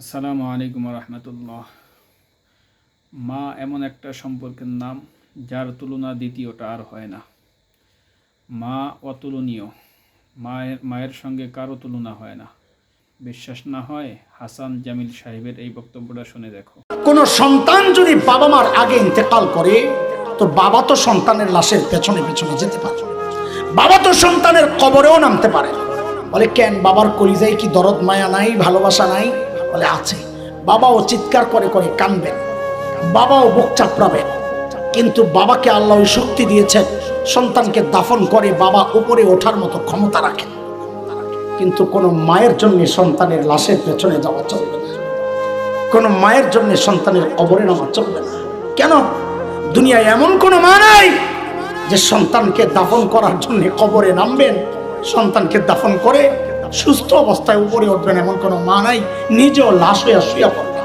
আসসালামু আলাইকুম রহমতুল্লাহ। মা এমন একটা সম্পর্কের নাম যার তুলনা দ্বিতীয়টা আর হয় না। মা অতুলনীয়। মায়ের সঙ্গে কারো তুলনা হয় না। বিশ্বাস না হয় হাসান জামিল সাহেবের এই বক্তব্যটা শুনে দেখো। কোন সন্তান যদি বাবা মার আগে ইন্তেকাল করে তো বাবা তো সন্তানের লাশের পেছনে পেছনে যেতে পারে, বাবা তো সন্তানের কবরেও নামতে পারে। বলে কেন, বাবার কলিজায় কি দরদ মায়া নাই, ভালোবাসা নাই? বলে আছে। বাবাও চিৎকার করে করে কাঁদবেন, বাবাও বুক চাপড়াবেন, কিন্তু বাবাকে আল্লাহ ওই শক্তি দিয়েছেন সন্তানকে দাফন করে বাবা উপরে ওঠার মতো ক্ষমতা রাখেন। কিন্তু কোন মায়ের জন্য সন্তানের লাশের পেছনে যাওয়া চলবে না, কোন মায়ের জন্য সন্তানের কবরে নামা চলবে না। কেন? দুনিয়ায় এমন কোন মা নাই যে সন্তানকে দাফন করার জন্য কবরে নামবেন, সন্তানকে দাফন করে সুস্থ অবস্থায় উপরে উঠবেন, এমন কোন মা নাই। নিজেও লাশ হইয়া শুয়ে পড়বেন।